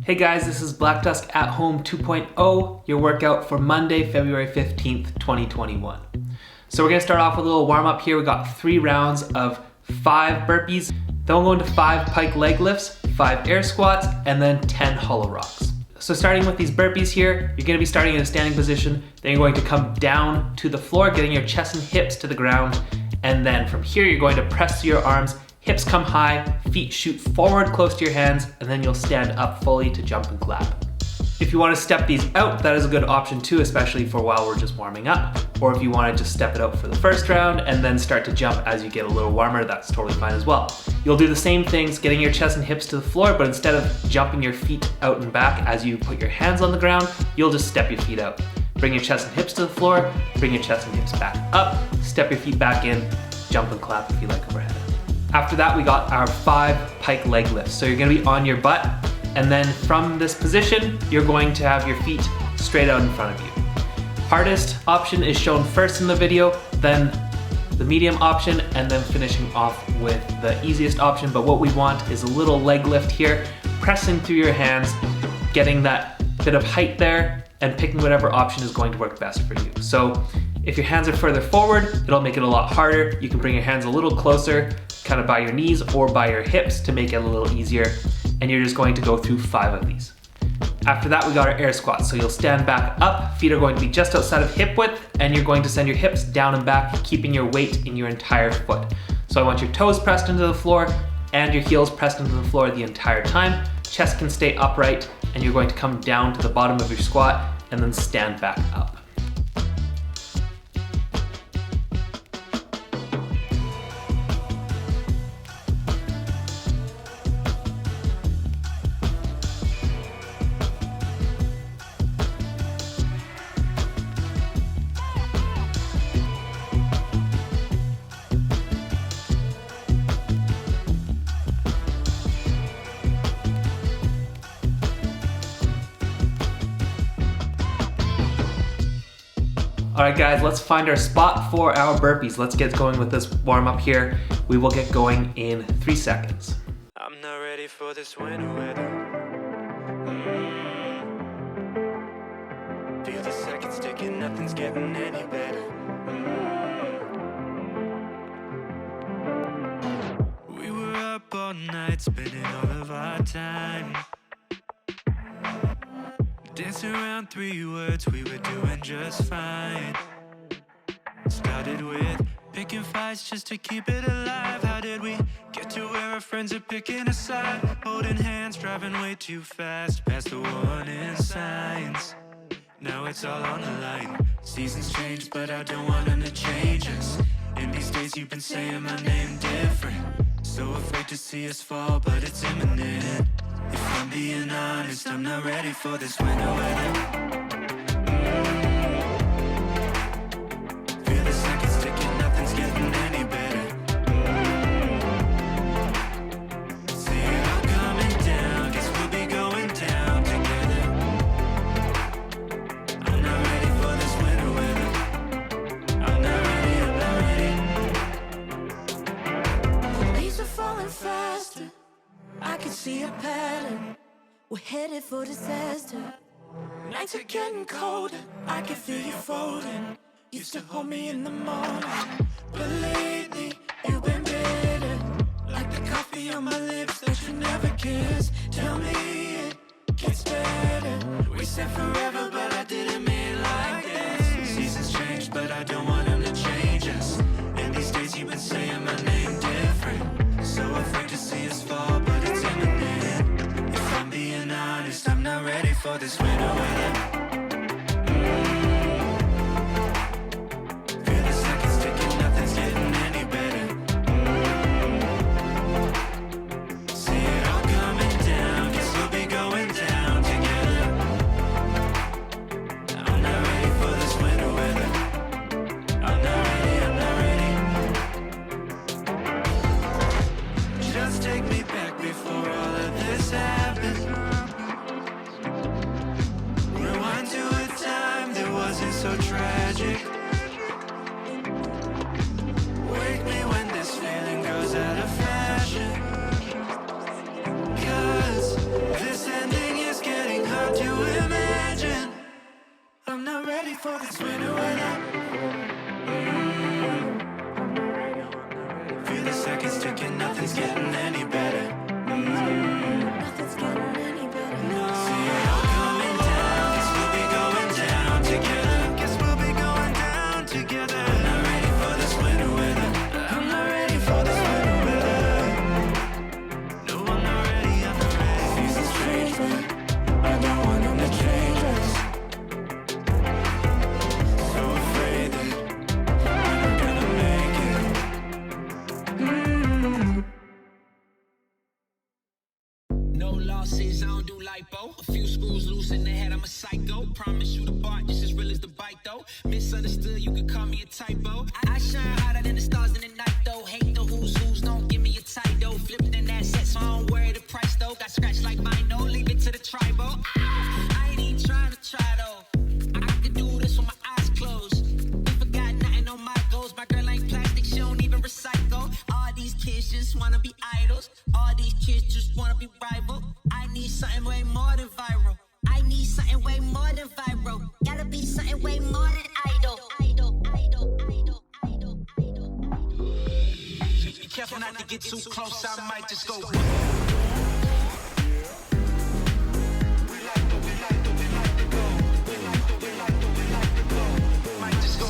Hey guys, this is Black Tusk at Home 2.0, your workout for Monday, February 15th, 2021. So we're gonna start off with a little warm up here. We got 3 rounds of 5 burpees, then we'll go into 5 pike leg lifts, 5 air squats, and then 10 hollow rocks. So starting with these burpees here, you're gonna be starting in a standing position, then you're going to come down to the floor, getting your chest and hips to the ground, and then from here you're going to press through your arms, hips come high, feet shoot forward close to your hands, and then you'll stand up fully to jump and clap. If you want to step these out, that is a good option too, especially for while we're just warming up. Or if you want to just step it out for the first round and then start to jump as you get a little warmer, that's totally fine as well. You'll do the same things, getting your chest and hips to the floor, but instead of jumping your feet out and back as you put your hands on the ground, you'll just step your feet out. Bring your chest and hips to the floor, bring your chest and hips back up, step your feet back in, jump and clap if you like overhead. After that, we got our 5 pike leg lifts. So you're gonna be on your butt, and then from this position, you're going to have your feet straight out in front of you. Hardest option is shown first in the video, then the medium option, and then finishing off with the easiest option. But what we want is a little leg lift here, pressing through your hands, getting that bit of height there, and picking whatever option is going to work best for you. So if your hands are further forward, it'll make it a lot harder. You can bring your hands a little closer, kind of by your knees or by your hips to make it a little easier. And you're just going to go through 5 of these. After that, we got our air squats. So you'll stand back up, feet are going to be just outside of hip width, and you're going to send your hips down and back, keeping your weight in your entire foot. So I want your toes pressed into the floor and your heels pressed into the floor the entire time. Chest can stay upright, and you're going to come down to the bottom of your squat and then stand back up. All right guys, let's find our spot for our burpees. Let's get going with this warm up here. We will get going in 3 seconds. I'm not ready for this winter weather. Feel the seconds ticking, nothing's getting any better. We were up all night, spending all of our time dancing around 3 words, we were doing just fine. Started with picking fights just to keep it alive. How did we get to where our friends are picking a side? Holding hands, driving way too fast, past the warning signs. Now it's all on the line. Seasons change, but I don't want them to change us. In these days you've been saying my name different. So afraid to see us fall, but it's imminent. If I'm being honest, I'm not ready for this winter weather. Feel the seconds ticking, nothing's getting any better. See it all coming down, guess we'll be going down together. I'm not ready for this winter weather. I'm not ready, I'm not ready. Leaves are falling faster, I can see a pattern. We're headed for disaster. Nights are getting colder, I can feel you folding. Used to hold me in the morning, but lately you've been bitter. Like the coffee on my lips that you never kiss. Tell me it gets better. We said forever, but I didn't mean it like this. Seasons change, but I don't want them to change us. In these days you've been saying my name different. So afraid to see us fall, but it's imminent. If I'm being honest, I'm not ready for this winter weather. Feel the seconds ticking, nothing's getting any better. See it all coming down, guess we'll be going down together. I'm not ready for this winter weather. I'm not ready, I'm not ready. Just take me back before all of this happened. Rewind this winter weather. Feel the seconds ticking, nothing's getting any better. Nothing's getting any better. See it all going down, guess we'll be going down together. Guess we'll be going down together. I'm not ready for this winter weather. I'm not ready for this winter weather. No, I'm not ready, I'm not ready. Feels strange, but I don't want them to change us. So afraid that we're not gonna make it. No losses, I don't do lipo. A few screws loose in the head, I'm a psycho. Promise you the bar just as real as the bite though. Misunderstood, you could call me a typo. I shine hotter than the stars in the night though. Hate the who's, don't give me a title. Flipped in that set, so I don't worry the price though. Got scratched like mine, no, leave it to the tribal. I ain't even trying to try though. I could do this with my eyes closed. You forgot nothing on my goals. My girl ain't plastic, she don't even recycle. All these kids just wanna be idols. All these kids just wanna be rival. I need something way more than viral. I need something way more than viral. Gotta be something way more than idol. Be careful not to get too close, I might just go. Might just go.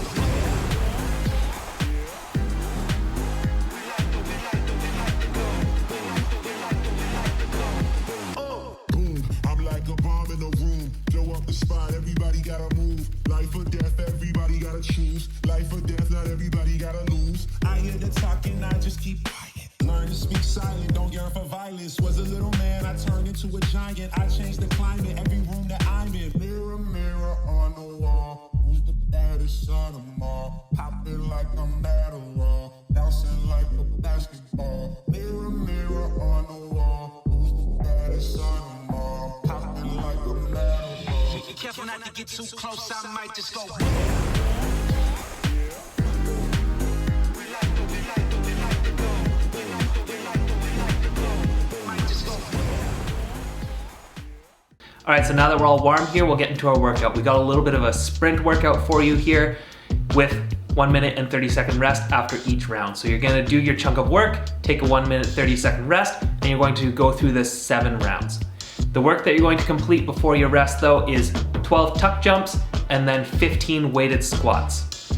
Boom, I'm like a bomb in a room. Blow up the spot, everybody gotta move. Life or death, everybody gotta choose. Life or death, not everybody gotta lose. I hear the talking, I just keep quiet. Learn to speak silent, don't yearn for violence. Was a little man, I turned into a giant. I changed the climate, every room that I'm in. Mirror, mirror on the wall. Who's the baddest son of them all? Popping like I'm Adderall, bouncing like a basketball. Mirror, mirror on the wall. Who's the baddest son of them all? Popping like I'm Adderall. Be careful not to get too close, I might just go. Might just go. All right, so now that we're all warm here, we'll get into our workout. We got a little bit of a sprint workout for you here with 1 minute and 30-second rest after each round. So you're gonna do your chunk of work, take a 1 minute, 30-second rest, and you're going to go through this 7 rounds. The work that you're going to complete before your rest though is 12 tuck jumps and then 15 weighted squats.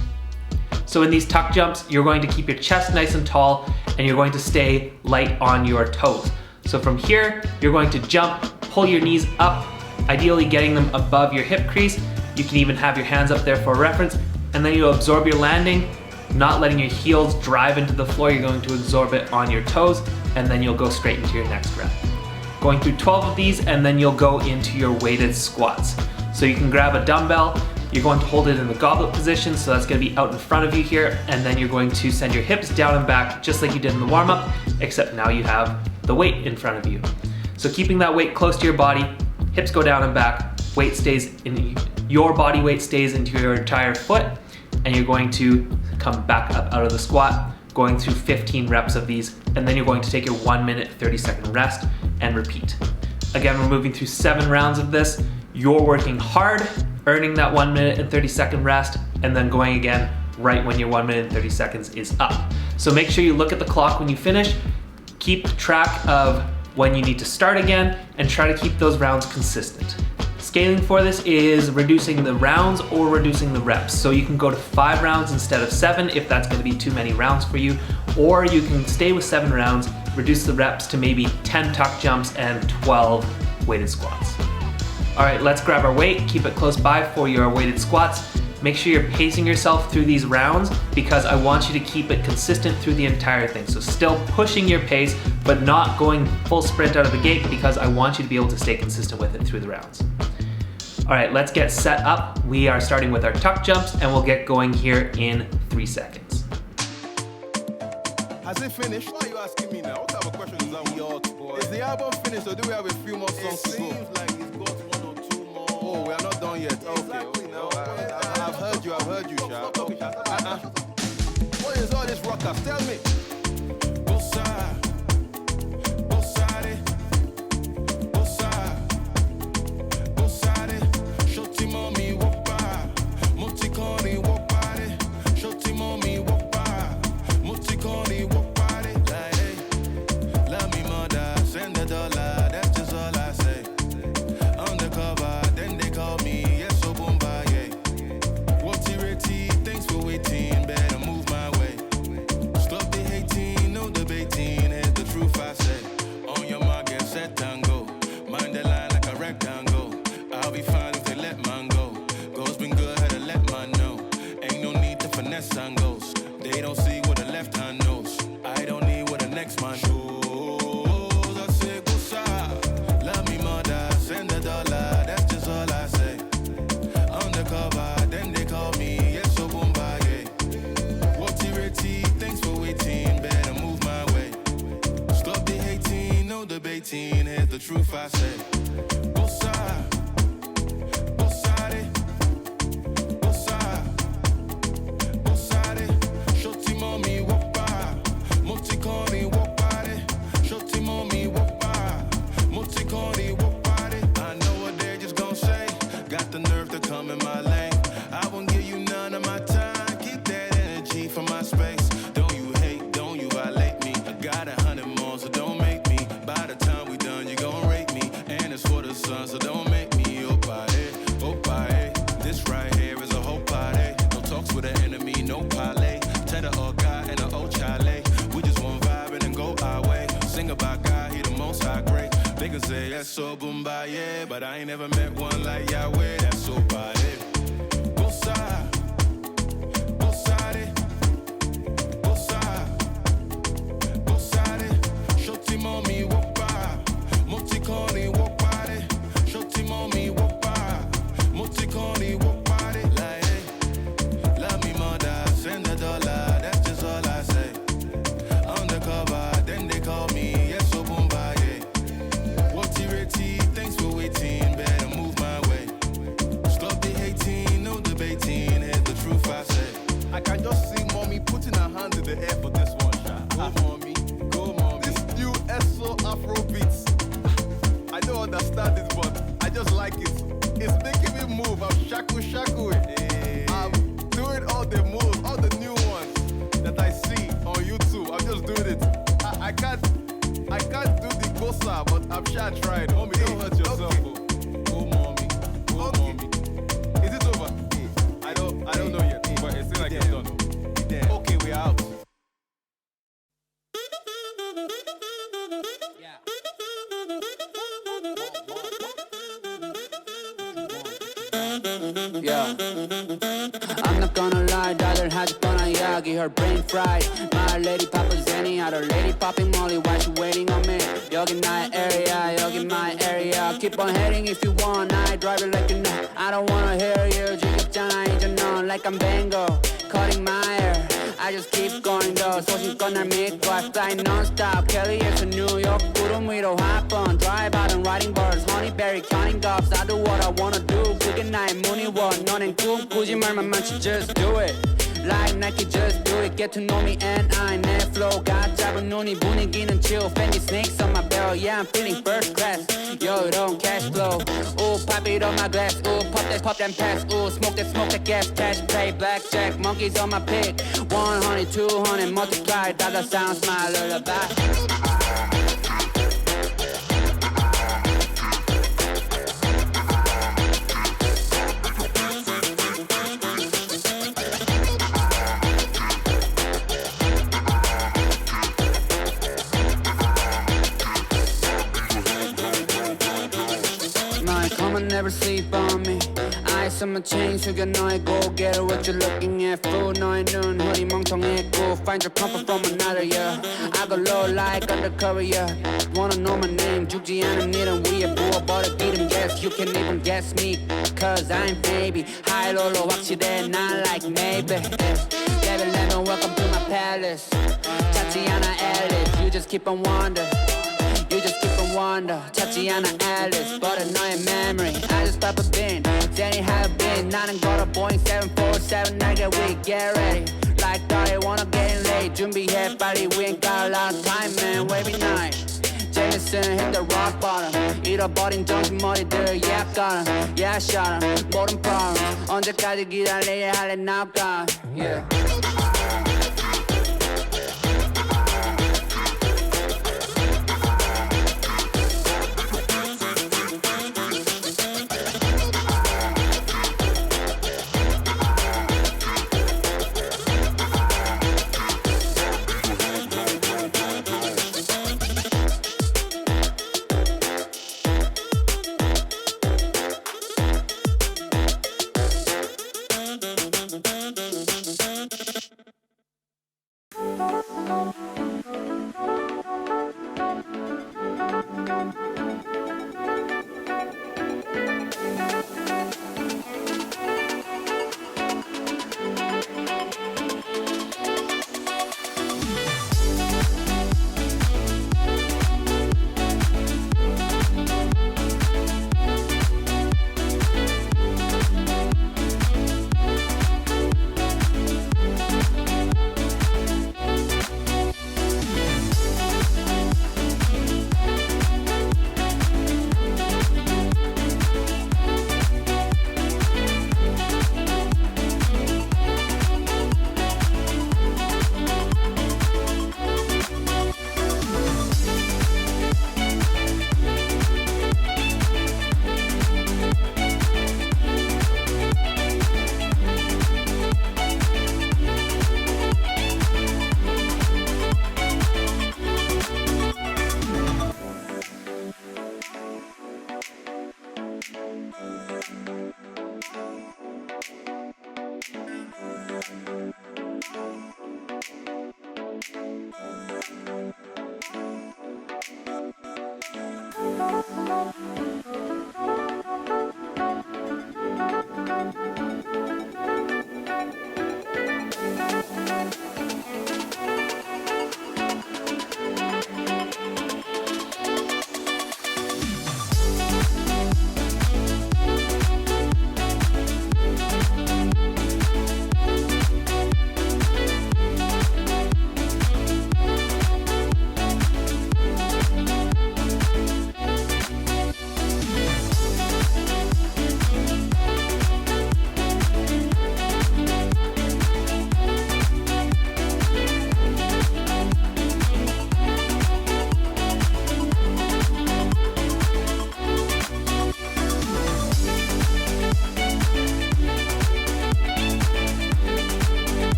So in these tuck jumps, you're going to keep your chest nice and tall and you're going to stay light on your toes. So from here, you're going to jump, pull your knees up, ideally getting them above your hip crease. You can even have your hands up there for reference, and then you'll absorb your landing, not letting your heels drive into the floor. You're going to absorb it on your toes, and then you'll go straight into your next rep. Going through 12 of these, and then you'll go into your weighted squats. So you can grab a dumbbell, you're going to hold it in the goblet position, so that's gonna be out in front of you here, and then you're going to send your hips down and back just like you did in the warm-up, except now you have the weight in front of you. So keeping that weight close to your body, hips go down and back, weight stays in, your body weight stays into your entire foot, and you're going to come back up out of the squat, going through 15 reps of these, and then you're going to take your 1 minute, 30-second rest and repeat. Again, we're moving through 7 rounds of this. You're working hard, earning that 1 minute and 30-second rest, and then going again right when your 1 minute and 30 seconds is up. So make sure you look at the clock when you finish, keep track of when you need to start again, and try to keep those rounds consistent. Scaling for this is reducing the rounds or reducing the reps. So you can go to 5 rounds instead of 7 if that's gonna be too many rounds for you, or you can stay with 7 rounds, reduce the reps to maybe 10 tuck jumps and 12 weighted squats. All right, let's grab our weight, keep it close by for your weighted squats. Make sure you're pacing yourself through these rounds because I want you to keep it consistent through the entire thing. So still pushing your pace, but not going full sprint out of the gate because I want you to be able to stay consistent with it through the rounds. All right, let's get set up. We are starting with our tuck jumps and we'll get going here in 3 seconds. Has it finished? Why are you asking me now? What type of question is that? Is the album finished or do we have a few more songs to go? It seems like it's got 1 or 2 more. Oh, we are not done yet. Okay. No, I've heard you, Sha. What is all this ruckus? Tell me. Shoti mommy wapa, moti 18, here's the truth I say. Bossa, bossare, bossa, bossare. Shoti mommy woppa, moticoni woppare. Shoti mommy woppa, moticoni woppare. I know what they're just gon' say. Got the nerve to come in my lane. I won't give you none of my time. Keep that energy for my space. Don't you hate, don't you violate me. I got 100 more, so don't make me. By the time we done, you gon' rate me. And it's for the sun, so don't make me. Opae. This right here is a whole party. No talks with an enemy, no parlay. Tell the old guy and the old chale. We just want vibing and go our way. Sing about God, he the most high great. They can say that's so boomba, yeah. But I ain't never met one like Yahweh. That's so body. Bossa, bossare, bossa, bossare. Shoti mommy woppa, moticoni woppare. Shoti mommy woppa, moticoni woppare. Like, hey, love me mother, send a dollar, that's just all I say. Undercover, then they call me, yes, so boomba, yeah. Wotty, thanks for waiting, better move my way. Stop the hating, no debating, here's the truth I say. I can just see mommy putting her hands in the air for this one, Go mommy, go mommy. This new SO Afro beats. I don't understand it, but I just like it. It's making me move, I'm shaku. Hey. I'm doing all the moves, all the new ones that I see on YouTube. I'm just doing it. I can't do the bossa, but I'm sure I tried. Mommy, don't hurt yourself. Okay. Go mommy, go mommy. Is it over? I don't know yet, but it seems like it's done. Okay, we're out. Yeah, I'm not gonna lie, 다들 하지 뻔한 이야기, her brain fried. My lady papa Zenny, other lady popping Molly, why she waiting on me? 여기 나의 area, 여기 my area. Keep on heading if you want, I drive it like you know. I don't wanna hear you, 지겹잖아 이제 넌 like I'm Bango, cutting my hair. I just keep going though, 소신껏 날 믿고 I fly non-stop, Kelly에서 New York 구름 위로 hop on. Drive out and riding birds, honeyberry counting doves. I do what I wanna do, 그게 나의 무늬원. 너넨 꿈꾸지 말만 많지, just do it. Like Nike, just do it. Get to know me and I 내 flow가 짧은 눈이 분위기는 chill. Fendi snakes on my belt, yeah I'm feeling first class. Yo, don't cash flow. Ooh, pop it on my glass. Ooh, pop that pass. Ooh, smoke that gas. Cash play, blackjack, monkeys on my pick. 100, 200, multiply. Dollar sounds my lullaby. Come on, never sleep on me. Eyes on my chain, 숙여 너의 고개를. What you looking at, fool? 너의 눈 허리 멍청했고. Find your comfort from another, yeah. I go low like undercover, yeah. Wanna know my name, 죽지 않은 일은 위에 부어버려 기름. Yes, you can even guess me, cause I'm baby. High low 확실해, not like maybe, yeah. Baby, let me welcome to my palace. 찾지 않아 Alice, you just keep on wonder. You just keep on wonder. 찾지 않아 Alice, but 너의 memory. I just pop a bin, Danny have been. 나는 걸어 Boeing 747 날개 we get ready. Like I wanna get late. 준비해 빨리, we ain't got a lot of time man. Wavy night. Jameson hit the rock bottom. 잃어버린 정신 머리들 yeah got 'em, yeah shot 'em. 모든 problems 언제까지 기다려야 할래 now gone, yeah.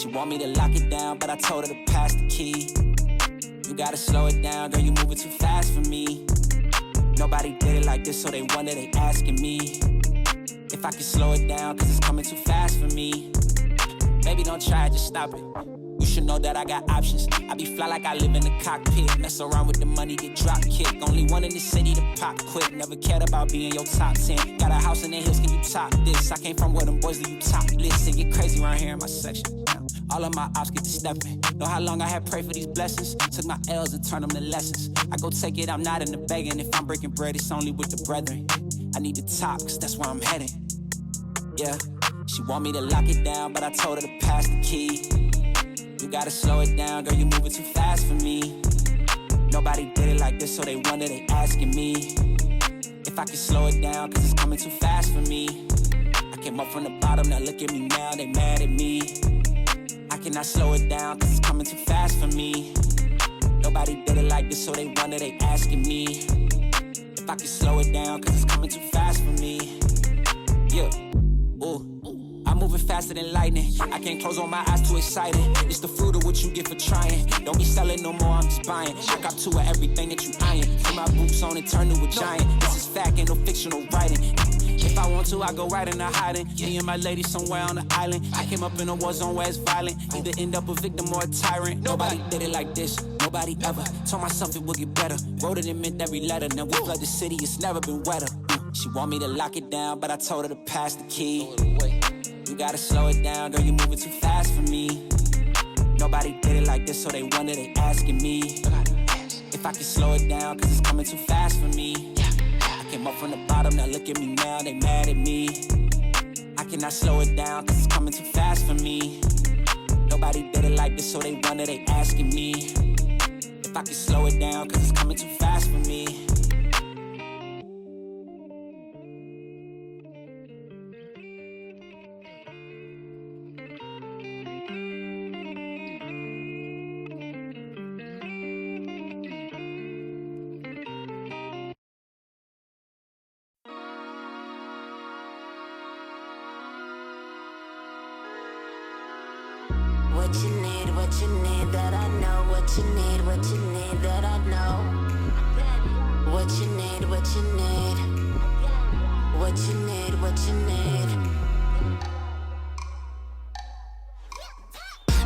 She want me to lock it down, but I told her to pass the key. You gotta slow it down, girl, you moving too fast for me. Nobody did it like this, so they wonder, they asking me if I can slow it down, cause it's coming too fast for me. Baby, don't try it, just stop it. You should know that I got options. I be fly like I live in the cockpit. Mess around with the money, get drop kick. Only one in the city to pop quick. Never cared about being your top 10. Got a house in the hills, can you top this? I came from where them boys that you top listen. Get crazy around here in my section. All of my ops get to stepping. Know how long I had prayed for these blessings. Took my L's and turned them to lessons. I go take it, I'm not in the begging. If I'm breaking bread, it's only with the brethren. I need the top, cause that's where I'm heading. Yeah, she want me to lock it down, but I told her to pass the key. You gotta slow it down, girl, you moving too fast for me. Nobody did it like this, so they wonder, they asking me if I can slow it down, cause it's coming too fast for me. I came up from the bottom, now look at me now, they mad at me. I cannot slow it down, cause it's coming too fast for me. Nobody did it like this, so they wonder, they asking me if I can slow it down, cause it's coming too fast for me. Yeah, ooh. I'm moving faster than lightning. I can't close on my eyes, too excited. It's the fruit of what you get for trying. Don't be selling no more, I'm just buying. I got to everything that you eyeing. Put my boots on and turn to a giant. This is fact, ain't no fictional writing. If I want to, I go right into hiding. Me and my lady somewhere on the island. I came up in a war zone where it's violent. Either end up a victim or a tyrant. Nobody did it like this, nobody ever. Told myself it would get better. Wrote it and meant every letter. Now we flood the city, it's never been wetter. She want me to lock it down, but I told her to pass the key. You gotta slow it down, girl, you moving too fast for me. Nobody did it like this, so they wonder, they asking me if I can slow it down, cause it's coming too fast for me. I came up from the bottom, now look at me now, they mad at me. I cannot slow it down, cause it's coming too fast for me. Nobody did it like this, so they wonder, they asking me if I can slow it down, cause it's coming too fast for me. What you need that I know. What you need that I know. What you need, what you need. What you need, what you need.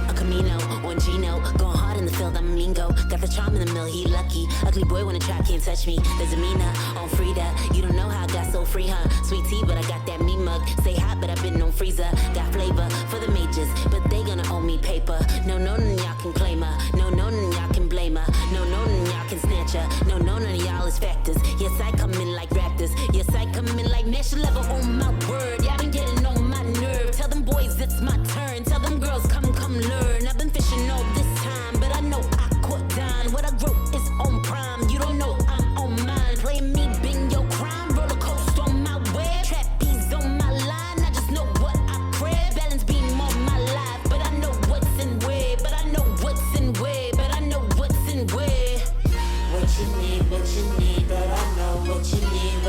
A Camino, one Gino, going hard in the field, I'm lingo. Got the charm in the mill, he lucky. Ugly boy wanna try, can't touch me. There's Amina on Frida. You don't know how I got so free, huh? Sweet tea, but I got that mean mug. Say hot, but I've been on freezer. Got flavor for the majors, but they gonna owe me paper. No, none of y'all can claim her. No, none of y'all can blame her. No, none of y'all can snatch her. No, none of y'all is factors. Yes, I come in like raptors. Yes, I come in like national level on my word. Y'all been getting on my nerve. Tell them boys it's my turn. Tell them girls come learn. I've been fishing all this time, but I know I caught down. What I wrote is on prime. You don't know I'm on mine. Playing me, bing your crime. Roller coaster on my web. Trapeze on my line. I just know what I crave. Balance beam on my life, but I know what's in where. But I know what's in where. But I know what's in where. What you need that I know. What you need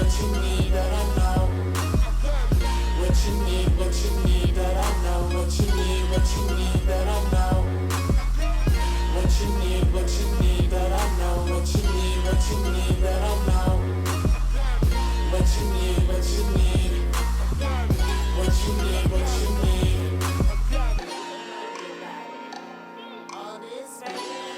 that I know. What you need that I know. What you need that I know. What you need that I know. What you need that I know. What you need, what you need. What you need. All this right here.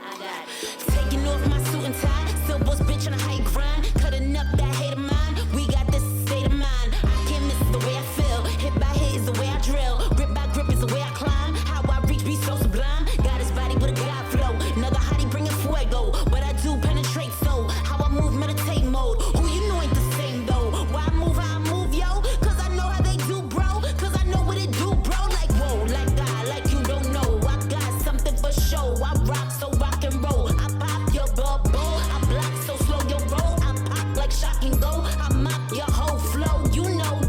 I got it. Taking off my suit and tie. Still boss bitch on a high grind. Cutting up that hate of mine. We got this state of mind. I can't miss the way I feel. Hit by hit is the way I drill. Grip by grip is the way I climb. How I reach be so sublime. Got his body with a God flow. Another hottie bringing fuego. But I do penetrate so. How I move meditate mode. Who you know ain't the same though. Why I move how I move, yo? Cause I know how they do, bro. Cause I know what it do, bro. Like whoa, like God, like you don't know. I got something for show. I rock so rock and roll. I pop your bubble. I block so slow your roll. I pop like shock and go. I mop your whole flow. You know.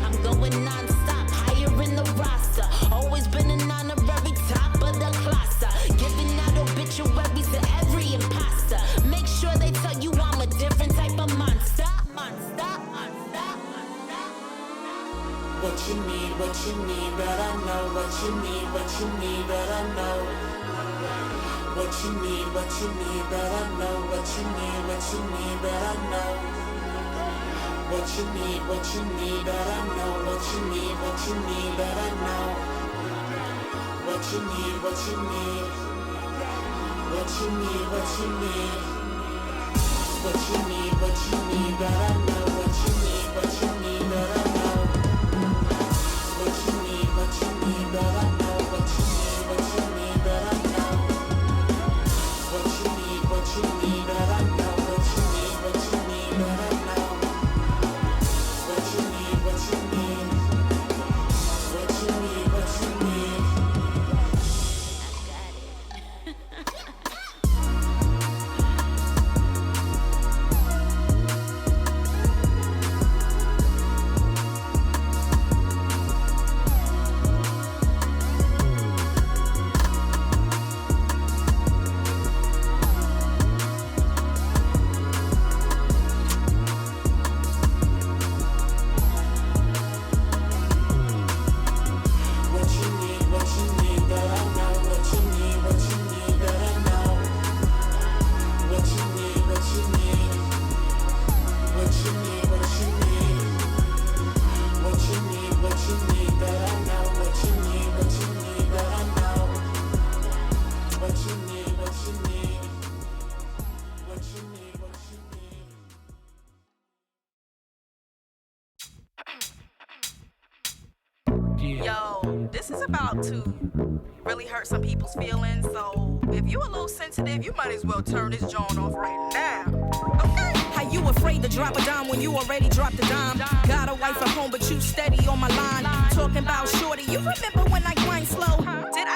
I'm going non-stop, higher in the roster. Always been an honorary top of the class. Giving out obituaries to every imposter. Make sure they tell you I'm a different type of monster. What you need, but I know what you need, but I know what you need, but I know what you need, but I know what you need, but I know what you need, but I know what you need, what you need, what you need, what you need, what you need, what you need, that I know what you need, what you need, that I know what you need, what you need, that I know what you need, what you need, that I know what you need, what you need, that I know what you need, what you need, that I know what you need, what you need, what you need, what you need. Yo, this is about to really hurt some people's feelings, so if you a little sensitive, you might as well turn this joint off right now. Okay? How you afraid to drop a dime when you already dropped a dime? Got a wife at home, but you steady on my line. Talking about shorty, you remember when I grind slow? Did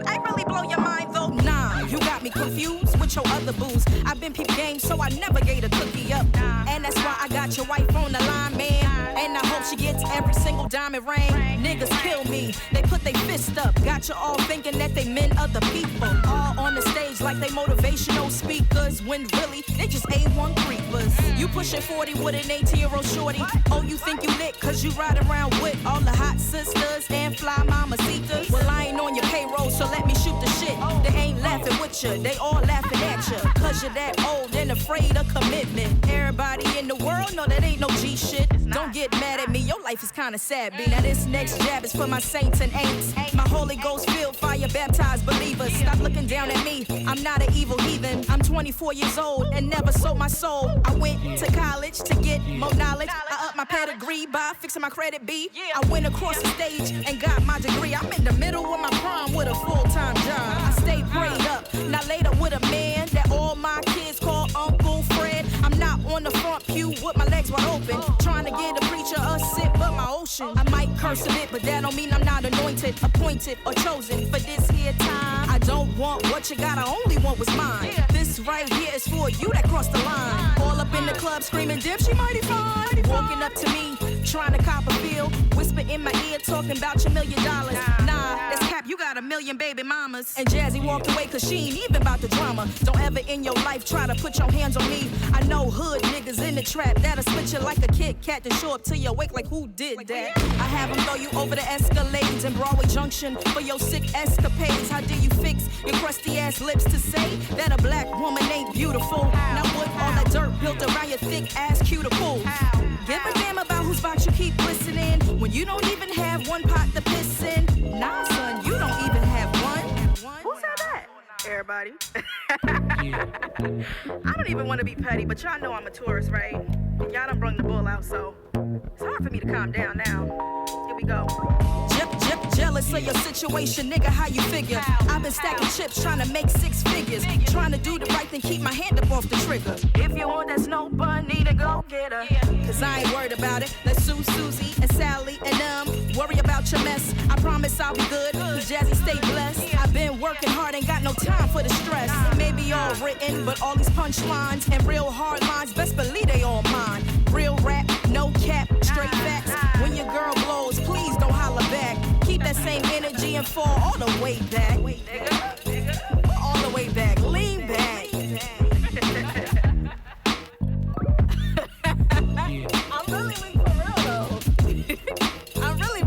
I really blow your mind though? Nah, you got me confused with your other booze. I've been peep game, so I never gave a cookie up. And that's why I got your wife on the line, man. And I hope she gets every single diamond ring. Niggas kill me, they put their fist up. Got you all thinking that they meant other people. All on the stage like they motivational speakers, when really they just A1 creepers. You pushing 40 with an 18-year-old shorty. Oh, you think you lit cause you ride around with all the hot sisters and fly mamacitas. Well, I ain't on your payroll, so let me shoot the shit. They ain't laughing with you, they all laughing at you. Cause you're that old and afraid of commitment. Everybody in the world know that ain't no G shit. Don't get mad at me, your life is kinda sad, B. Now this next jab is for my saints and ain'ts. My Holy Ghost filled, fire baptized believers. Stop looking down at me, I'm not an evil heathen. I'm 24 years old and never sold my soul. I went to college to get more knowledge. I upped my pedigree by fixing my credit B. I went across the stage and got my degree. I'm in the middle of my prime with a full-time job. I stay prayed up, now later with a man that all my kids call Uncle Fred. I'm not on the front pew with my legs wide open, trying to get a preacher a sip of my ocean. I might curse a bit, but that don't mean I'm not anointed, appointed, or chosen for this here time. I don't want what you got, I only want what's mine. This right here is for you that crossed the line. All up in the club screaming, dip, she mighty fine. Walking up to me, trying to cop a feel. Whisper in my ear, talking about your $1 million. Nah, that's cap, you got 1 million baby mamas. And Jazzy walked away cause she ain't even about the drama. Don't ever in your life try to put your hands on me. I know hood niggas in the trap that'll split you like a Kit Kat to show up to your wake like who did that? I have them throw you over the Escalades in Broadway Junction for your sick escapades. How do you fix your crusty ass lips to say that a black woman ain't beautiful? Now what all that dirt built around your thick ass cuticles? Give a damn about whose box you keep listening when you don't even have one pot to piss in. Nah, son, you don't even have one. Who said that? Everybody. I don't even want to be petty, but y'all know I'm a tourist, right? Y'all done brung the bull out, so it's hard for me to calm down now. Here we go. Jealous of your situation, nigga, how you figure? I've been stacking chips, trying to make 6 figures. Trying to do the right thing, keep my hand up off the trigger. If you want that snow bun, need to go get her. Cause I ain't worried about it. Let's sue Susie and Sally and them. Worry about your mess. I promise I'll be good, cause Jazzy stay blessed. I've been working hard, ain't got no time for the stress. It may be all written, but all these punchlines and real hard lines, best believe they all mine. Real rap, no cap, straight facts. When your girl blows, please don't holler back. Keep that same energy and fall all the way back. All the way back, lean back. I'm really weak for real though. I'm really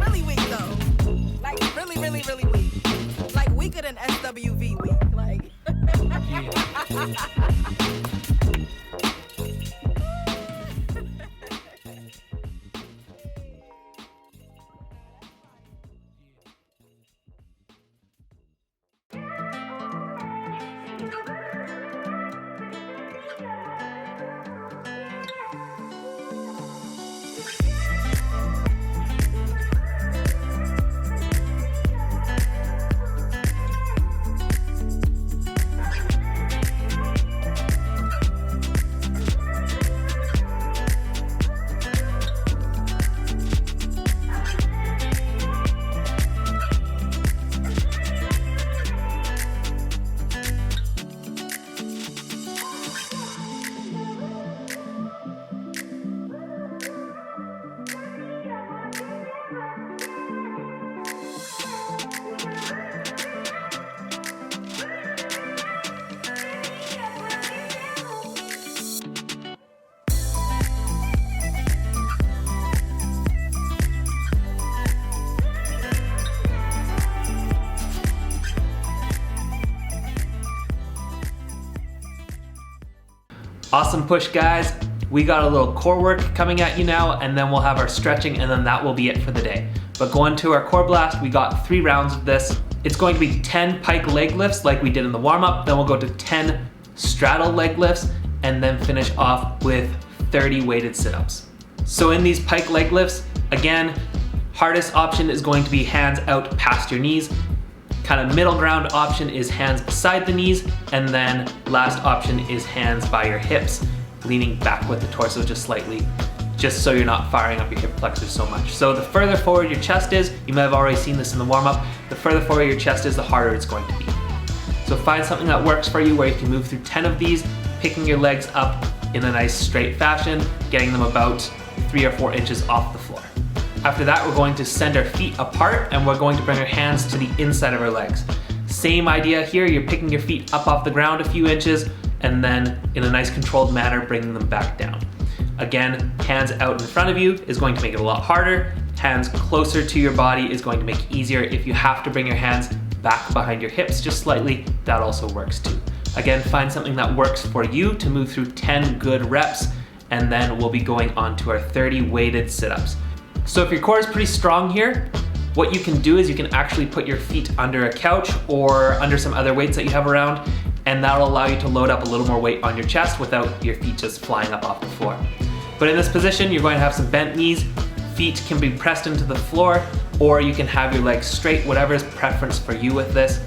Awesome push, guys. We got a little core work coming at you now, and then we'll have our stretching, and then that will be it for the day. But going to our core blast, we got 3 rounds of this. It's going to be 10 pike leg lifts like we did in the warm-up, then we'll go to 10 straddle leg lifts, and then finish off with 30 weighted sit-ups. So in these pike leg lifts, again, hardest option is going to be hands out past your knees. Kind of middle ground option is hands beside the knees, and then last option is hands by your hips, leaning back with the torso just slightly, just so you're not firing up your hip flexors so much. So the further forward your chest is, you might have already seen this in the warm-up, the further forward your chest is, the harder it's going to be. So find something that works for you where you can move through 10 of these, picking your legs up in a nice straight fashion, getting them about 3 or 4 inches off the floor. After that, we're going to send our feet apart and we're going to bring our hands to the inside of our legs. Same idea here, you're picking your feet up off the ground a few inches and then in a nice controlled manner, bringing them back down. Again, hands out in front of you is going to make it a lot harder. Hands closer to your body is going to make it easier. If you have to bring your hands back behind your hips just slightly, that also works too. Again, find something that works for you to move through 10 good reps, and then we'll be going on to our 30 weighted sit-ups. So if your core is pretty strong here, what you can do is you can actually put your feet under a couch or under some other weights that you have around, and that'll allow you to load up a little more weight on your chest without your feet just flying up off the floor. But in this position, you're going to have some bent knees, feet can be pressed into the floor, or you can have your legs straight, whatever is preference for you with this.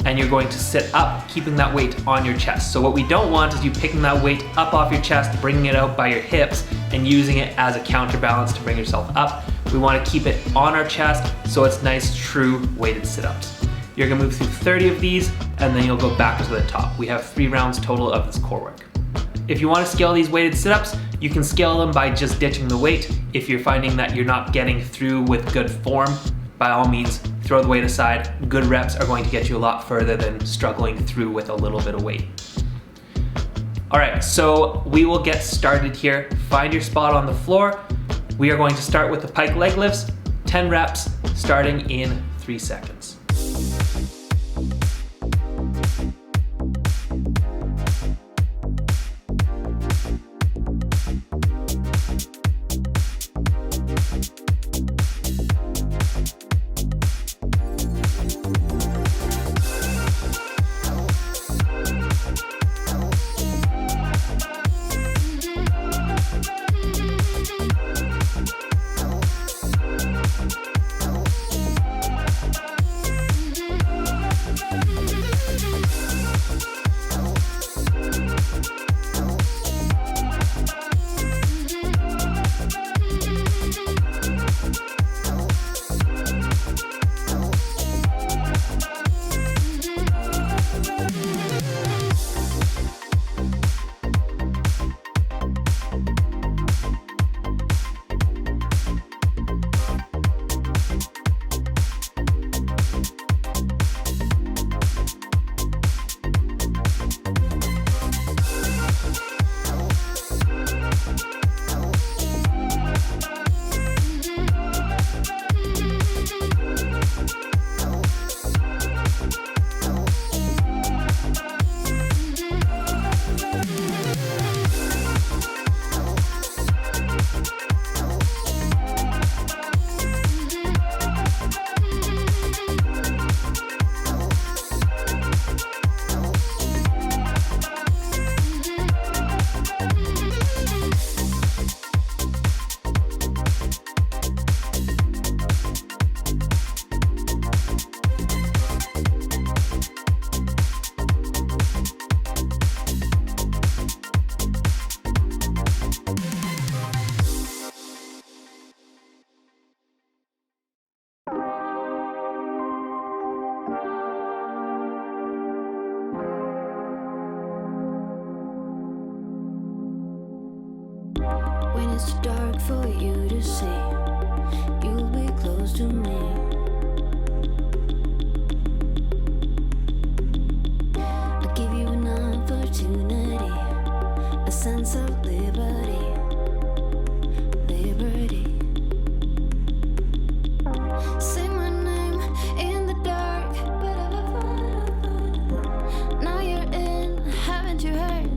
And you're going to sit up, keeping that weight on your chest. So what we don't want is you picking that weight up off your chest, bringing it out by your hips, and using it as a counterbalance to bring yourself up. We want to keep it on our chest so it's nice, true weighted sit-ups. You're gonna move through 30 of these, and then you'll go back to the top. We have 3 rounds total of this core work. If you want to scale these weighted sit-ups, you can scale them by just ditching the weight. If you're finding that you're not getting through with good form, by all means, throw the weight aside. Good reps are going to get you a lot further than struggling through with a little bit of weight. All right, so we will get started here. Find your spot on the floor. We are going to start with the pike leg lifts, 10 reps, starting in 3 seconds. When it's too dark for you to see, you'll be close to me. I'll give you an opportunity, a sense of liberty, liberty. Say my name in the dark. Now you're in, haven't you heard?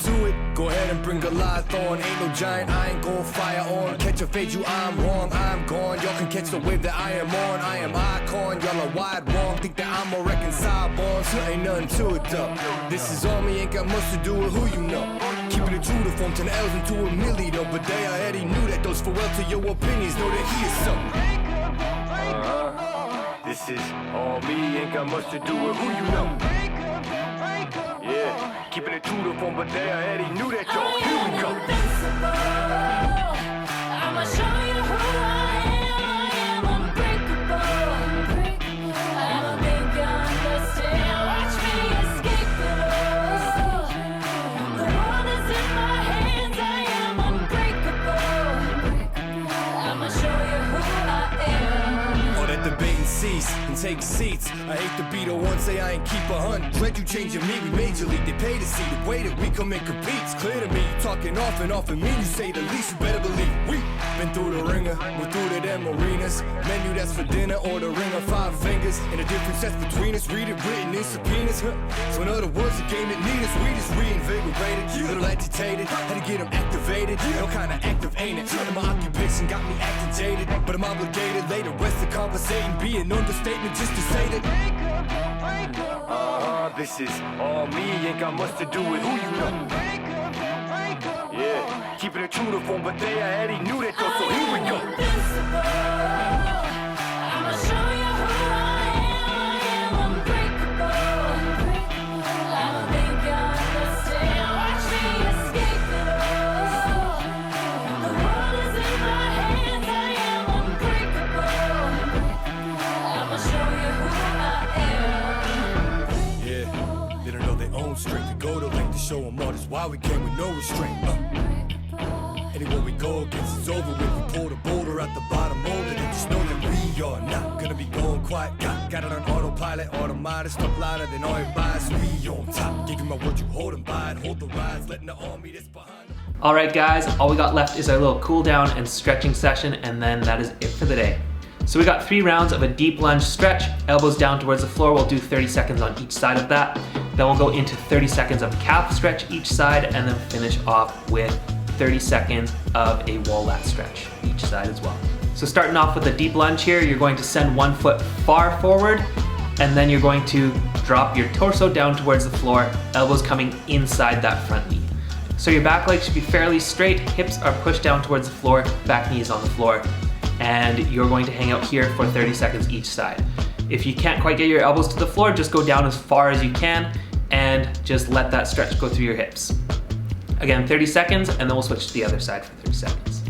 to it. Go ahead and bring Goliathon. Ain't no giant, I ain't gon' fire on. Catch a fade, you, I'm wrong, I'm gone. Y'all can catch the wave that I am on. I am icon, y'all are wide wrong. Think that I'm a reconcile bonds. Ain't nothing to it though. This is on me, ain't got much to do with who you know. Keeping it true to form 10 L's into a million. But they already knew that those farewell to your opinions. Know that he is something. This is all me, ain't got much to do with who you know. Yeah, keeping it true to form, but they already knew that, y'all. Here we go. I'ma show you who I am unbreakable. I don't think you understand. Watch me escape it. The world is in my hands. I am unbreakable. I'ma show you who I am. All that debating cease and take seats. I hate to be the one say I ain't keep 100. Dread you changing me, we major league. They pay to see the way that we come and compete. It's clear to me, you talking off and me. You say the least, you better believe we been through the ringer, we're through to them arenas. Menu that's for dinner or the ring of 5 fingers. And the difference that's between us, read it written in subpoenas. So in other words, the game that need us, we just reinvigorated. Little agitated, had to get them activated. No kind of active ain't it? And my occupation got me acting jaded, but I'm obligated later. Rest of conversating, be an understatement just to say that. This is all me, ain't got much to do with who you know. Yeah, keeping it true to form, but they already knew that though, so here we go. I'ma show you who I am unbreakable. I don't think you understand. Watch me escape it. The world is in my hands. I am unbreakable. I'ma show you who I am. Yeah, they don't know their own strength. To go to length to show them all. That's why we came with no restraint. Anywhere we go against it's over with. We pull the boulder at the bottom of it. And just know that we are not gonna be going quiet. Got it on autopilot, automatic, stuck louder than all your bias. We on top. Give you my word, you hold them by it. Hold the rise, letting the army that's behind them. All right, guys, all we got left is our little cool down and stretching session, and then that is it for the day. So we got 3 rounds of a deep lunge stretch, elbows down towards the floor. We'll do 30 seconds on each side of that. Then we'll go into 30 seconds of calf stretch each side, and then finish off with 30 seconds of a wall lat stretch each side as well. So starting off with a deep lunge here, you're going to send one foot far forward, and then you're going to drop your torso down towards the floor, elbows coming inside that front knee. So your back leg should be fairly straight, hips are pushed down towards the floor, back knee is on the floor, and you're going to hang out here for 30 seconds each side. If you can't quite get your elbows to the floor, just go down as far as you can and just let that stretch go through your hips. Again, 30 seconds, and then we'll switch to the other side for 30 seconds.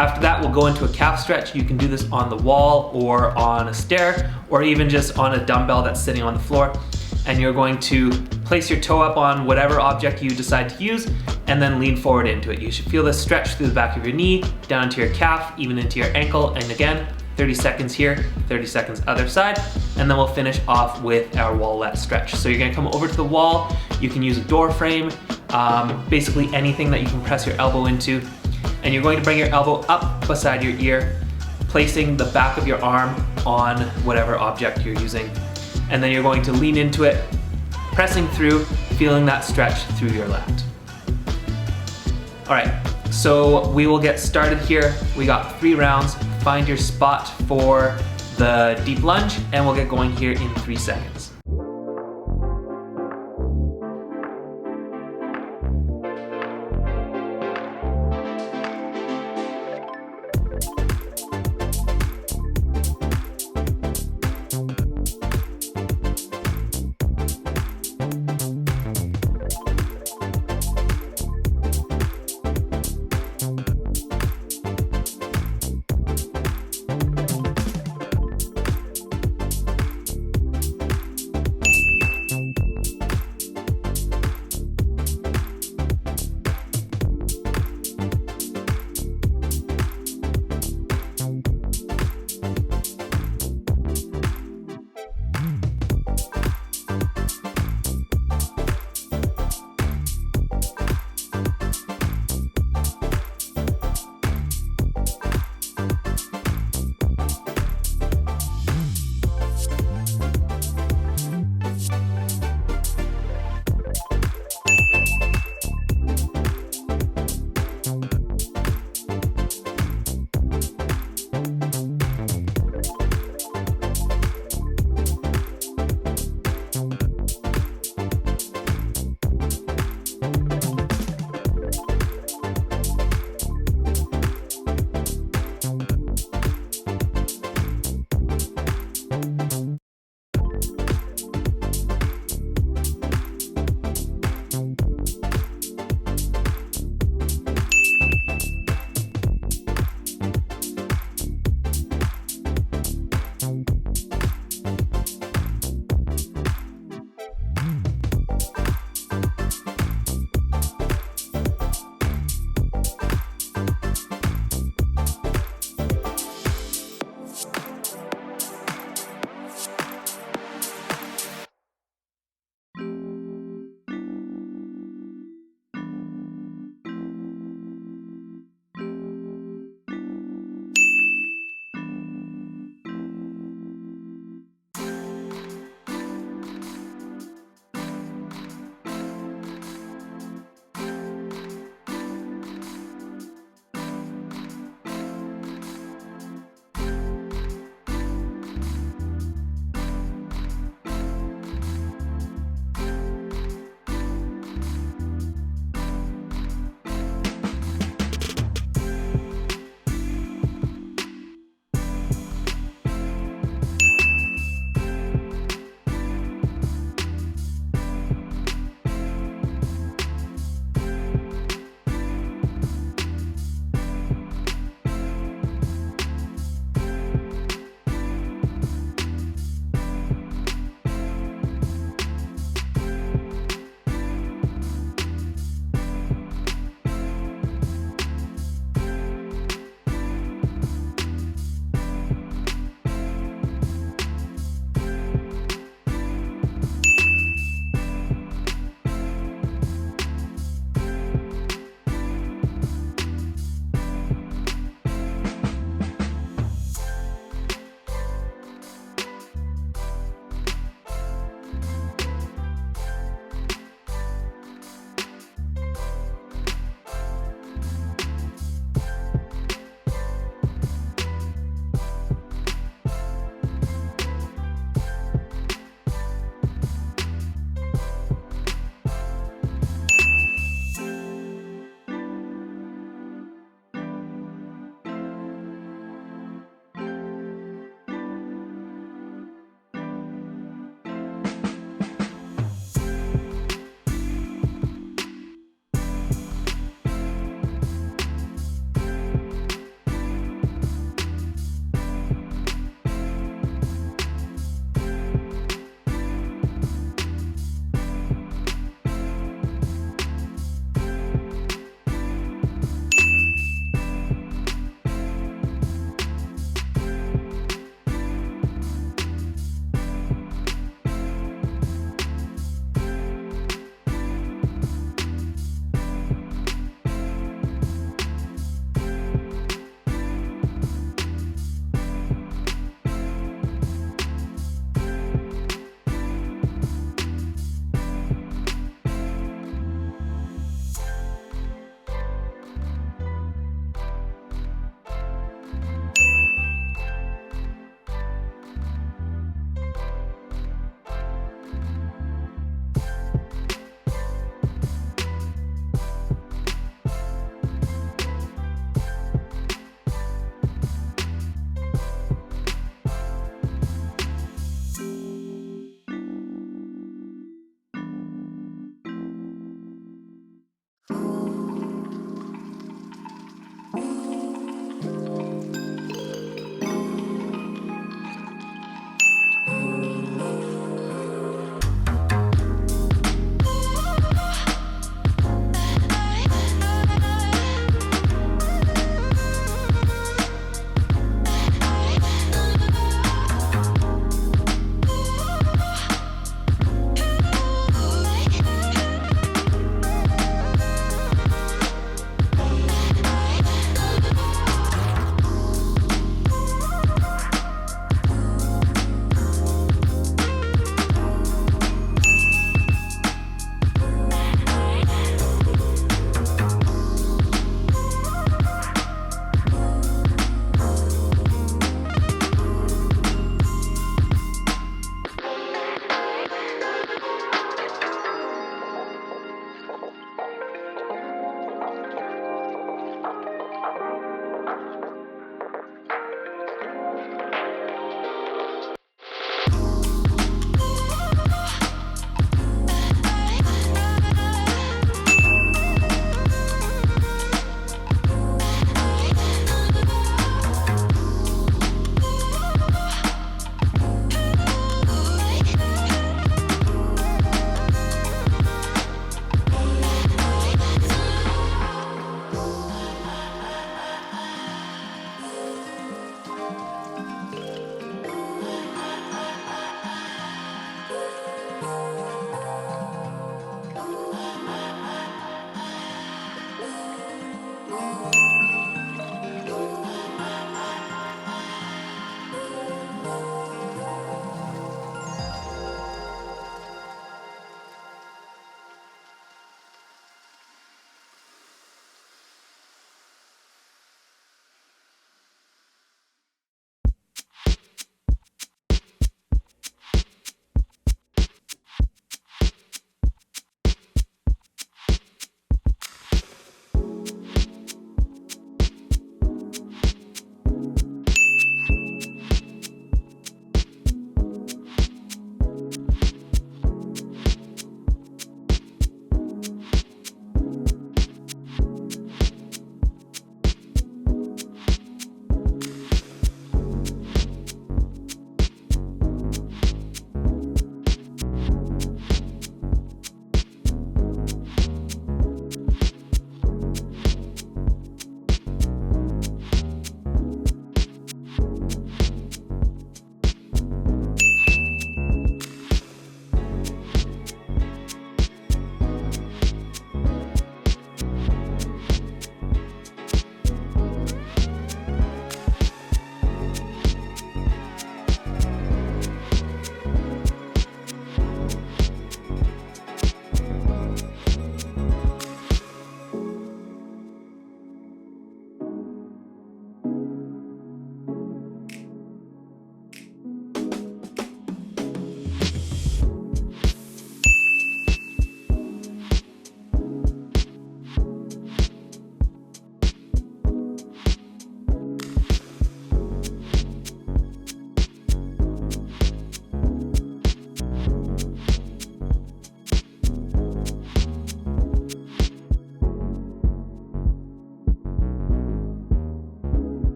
After that, we'll go into a calf stretch. You can do this on the wall or on a stair, or even just on a dumbbell that's sitting on the floor. And you're going to place your toe up on whatever object you decide to use, and then lean forward into it. You should feel this stretch through the back of your knee, down into your calf, even into your ankle, and again, 30 seconds here, 30 seconds other side, and then we'll finish off with our wall lat stretch. So you're gonna come over to the wall, you can use a door frame, basically anything that you can press your elbow into, and you're going to bring your elbow up beside your ear, placing the back of your arm on whatever object you're using, and then you're going to lean into it, pressing through, feeling that stretch through your lat. All right, so we will get started here. We got 3 rounds. Find your spot for the deep lunge, and we'll get going here in 3 seconds.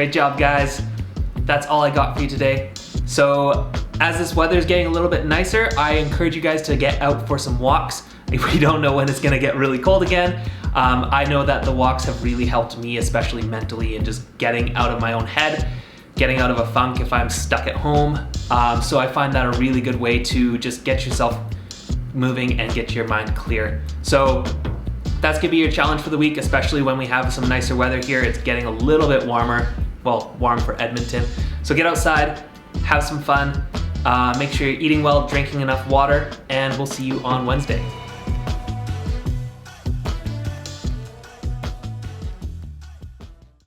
Great job, guys. That's all I got for you today. So as this weather is getting a little bit nicer, I encourage you guys to get out for some walks. We don't know when it's gonna get really cold again. I know that the walks have really helped me, especially mentally, and just getting out of my own head, getting out of a funk if I'm stuck at home. So I find that a really good way to just get yourself moving and get your mind clear. So that's gonna be your challenge for the week, especially when we have some nicer weather here. It's getting a little bit warmer, well, warm for Edmonton. So get outside, have some fun, make sure you're eating well, drinking enough water, and we'll see you on Wednesday.